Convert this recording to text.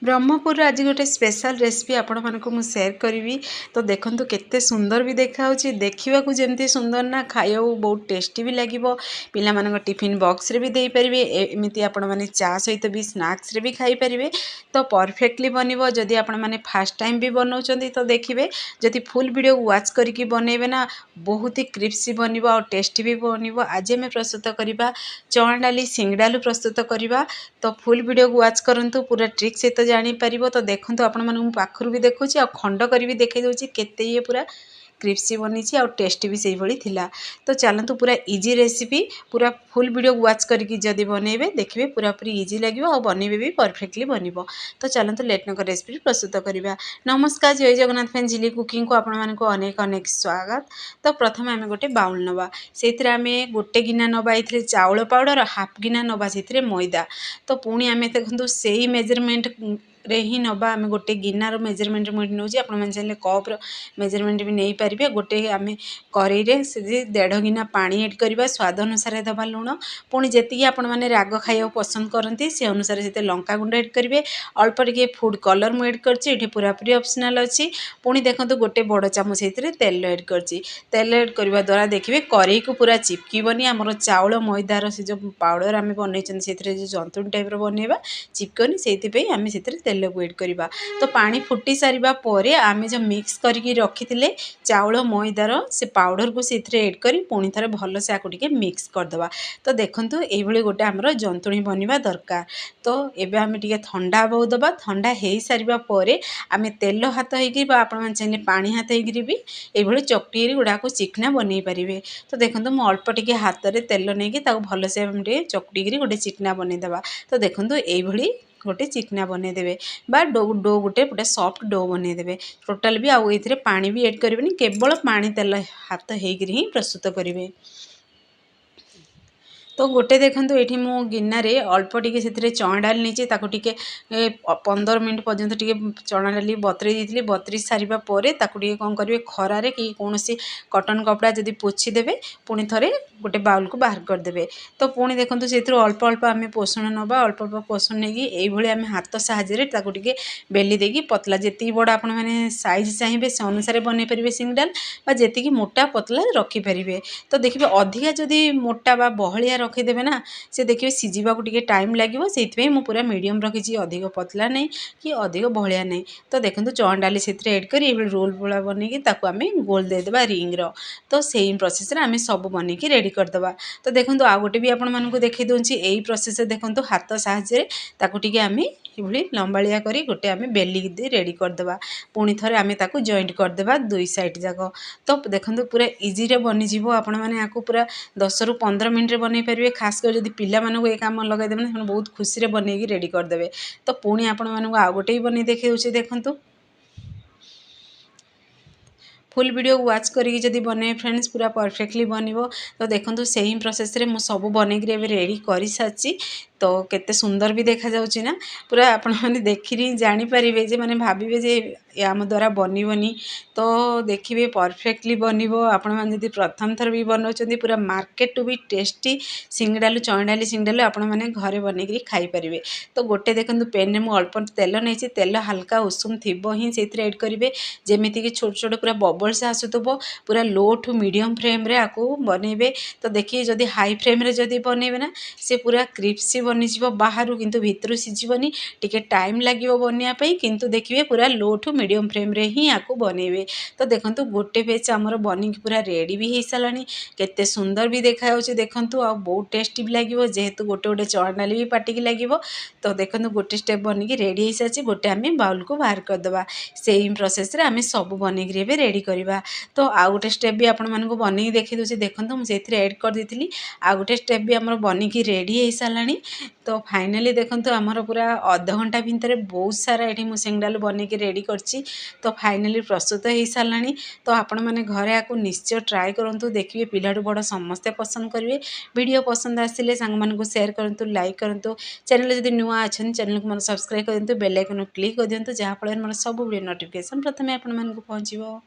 ब्रह्मपुर आज गोटे special recipe आपण मानक मु शेयर करी। तो देखंतु केते सुंदर भी देखा देखा जमी सुंदर ना खाया बहुत टेस्टी भी लगे। पिला मानक टिफिन बॉक्स रे भी दे पारे एमती आपण माने चा सहित भी स्नैक्स रे भी खाई पारे। तो परफेक्टली बनिबो जदि आपण माने फर्स्ट टाइम भी बनाउछंती तो देखिबे जदि फुल वीडियो वॉच करके बनइबे ना बहुत ही क्रिस्पी बनिबो और टेस्टी भी बनिबो। आज हमें प्रस्तुत करबा चना डाली सिंगडालू प्रस्तुत करबा। तो फुल वीडियो वॉच करंतु पूरा ट्रिक सहित जानी परिबो। तो देखंतु आपण मानू पाखरु भी देखुची आ खंड करी भी देखै दोची केते ये पूरा क्रिस्पी बनीची और टेस्टी भी सही भली थिला। तो चलंतु पूरा इजी रेसिपी पूरा फुल वीडियो वॉच करके जदि बनइबे देखिबे पूरा पूरी इजी लागिवो और बनइबे भी परफेक्टली बनिबो। तो चलंतु लेट न कर रेसिपी प्रस्तुत करबा। नमस्कार, जय जगन्नाथ फ्रेंड, झिली कुकिंग को आपण मानकु अनेक अनेक स्वागत। तो प्रथम आमे गोटे बाउल नबा, सेथिरे आमे गोटे गिना नबा इथिरे चाउल पाउडर, हाफ गिना नबा सेथिरे मैदा। तो पुणी आमे देखंतु सेही मेजरमेंट रे ही नबा। आमे गोटे गिनार मेजरमेंट नौची, आपण माने चाहिले कप रो मेजरमेंट भी नहीं पारिबे। गोटे आमे करेई रे से 1.5 गिना पानी ऐड करबा, स्वाद अनुसार दबा लुण। पुणी जेतिकी आपण माने राग खाइया पसंद करंती से अनुसार सेते लंका गुंड ऐड करिवे। अल्प टिके फूड कलर मु ऐड करछि, एठी पूरा पूरी ऑप्शनल अछि। पुणी देखंतु गोटे बड़ चामच सेतिरे तेल ऐड करछि। तेल ऐड करबा द्वारा देखिबे करेई को पूरा चिपकीबनी। हमर चाउल मैदार से जो पाउडर आमे बनैछन सेतिरे जो जंतुन टाइप रो बनेबा चिपकनी, सेति पे आमे सेतिरे तेल को ऐड करबा। तो पानी फुटी सारिबा परे आमे जो मिक्स करके रखिथिले चाउल मैदार से पाउडर को सेतिरे ऐड करी पुणी थरे भलो से आकु टिके मिक्स कर दबा। तो देखंतु एई भली गोटे हमर जंतुणी बनिबा दरकार। तो एबे आमे टिके ठंडा होबो दबा। ठंडा हेई सारिबा परे आमे तेल हाथ हेकि बा आपण मन चाहिले पानी हाथ हेकि भी एई भली चकटी गुडा को चिकना बनै परिबे। तो देखंतु मु अल्प टिके हाथ रे तेल नेकी ताको भलो से हम टिके चकटी गिरी गोटे चिकना बनै दबा। तो देखंतु एई भली गोटे चिकना बनै देबे बा डो गोटे पुरा सॉफ्ट डो बनै देबे। टोटल भी आउ एथिरे पानी भी ऐड करबेनी, केवल पानी तेल हाथ हेकि ही प्रस्तुत करिवे। तो गोटे देखंतु एठी मु गिन्ना रे अल्प टिके सेतिरे चना डाल नीचे ताको टिके 15 मिनिट पर्यंत टिके चना डाली बतरे दिथिली। बतरी सारिबा परे ताको टिके कोन करिवे खरा रे कि कोनोसी कॉटन कपड़ा जदि पोछि देबे पुणी थरे गोटे बाउल को बाहर कर देबे। तो पुणी देखंतु सेतिरो अल्प अल्प आमे पोषण नबा। अल्प अल्प पोषण नेकी एई भली आमे हाथ सहाय्य रे ताको टिके बेली देकी पतला जेति बड़ आपण माने साइज चाहिबे से अनुसार बनै परिबे सिंगडाल, बा जेति मोटा पतला रखि परिबे। तो देखिबे अधिका जदि मोटा बा बहलिया रखिदेवे ना से देखिए सीझा को टाइम लगे। से मु पूरा मीडियम रखी, अधिक पतला नहीं कि अधिक बहलिया नहीं। तो देखो चना डाली से ऐड कर रोल भला बनईकी आम गोल देदेबा रिंग रो। तो सेम प्रोसेस आम सब बनईकी रेडी करदे। तो देखो आ गोटे भी आपण मानक देखई दूसरी यही प्रोसेस देखो हाथ साहाय्य ताकूटे आम ये लंबाଳିଆ करी गोटे आम बेली रेडी करदे। पुणी थे आम जॉइंट करदे दुई साइड जाक। तो देखो पूरा इजी रे बनीज आपण मैंने पूरा 10 ରୁ 15 मिनट बन पारे। खास कर जब पिला ये कम लगेदेवे ना बहुत खुशी बनईकी रेडी करदे। तो पुणी आपण मानक आउ गोटे भी बन देखी देखूँ फुल वीडियो वॉच करी जदि बने फ्रेंड्स पूरा परफेक्टली बनिबो। तो देखंतु सेम प्रोसेस रे मु सब बनेक रेडी कर सारी। तो केते सुंदर भी देखा जाउची ना पूरा आपण माने देखिरी जानी परिबे जे माने भाबिबे जे आम द्वारा बनिबनी। तो देखिबे परफेक्टली बनिबो। आपण माने जदि प्रथम थर भी बनौचंदी पूरा मार्केट टू भी टेस्टी सिंगडालू चना डाली सिंगडालू आपण माने घरे बनेकरी खाई परिबे। तो गोटे देखंतु पेन ने मु अल्प तेल नेछि, तेल हल्का उषुम थिबो ही सेथिरे ऐड करिवे जेमिति कि छोट छोट पूरा बबल्स आसुथबो। पूरा लो टू मीडियम फ्लेम रे आकू बनइबे। तो देखिए जदि हाई फ्लेम रे जदि बनइबे ना से पूरा क्रिस्पी बनिजिवो बाहरु किंतु भितरु सिझिबनी, टिके टाइम लागिवो बनिया पई। किंतु देखिए पूरा लो टू मीडियम फ्लेम रे ही आकू बनइबे। तो देखंतु गोटे बेच हमर बनिक पूरा रेडी भी हेई सालानी। केते सुंदर भी देखा जाउची देखंतु आ बहुत टेस्टी भी लागिवो जेहेतु गोटे गोटे चना डाली भी पाटिकी लागिवो। तो देखंतु गोटे स्टेप बनिकी रेडी हेई साची। गोटे आमे बाउल को बाहर कर दबा। सेम प्रोसेस रे आमे सब बनिकी रे रेडी करिबा। तो आ गोटे स्टेप भी आपण मानकु बनिकी देखि दोची देखंतु मु सेथिरे ऐड कर देथिली। आ गोटे स्टेप भी हमर बनिकी रेडी हेई सालानी। तो फाइनली देखंतु हमर पूरा आधा घंटा भितर बहुत सारा एठी मु सिंगडाल बनिकी रेडी करछि। तो फाइनली प्रस्तुत हेई सालानी। तो आपण माने घरे आकु निश्चय ट्राई करंतु, देखिए पिलाडू बड़ समस्ते पसंद करिवे। वीडियो पसंद आसिले सांग मानकु शेयर करंतु, लाइक करंतु। चैनल जदि नुआ अछन चैनल को मन सब्सक्राइब करंतु, बेल आइकन क्लिक कर दियंतु जहा फल मन सब वीडियो नोटिफिकेशन प्रथमे आपण मानकु पहुंचीबो।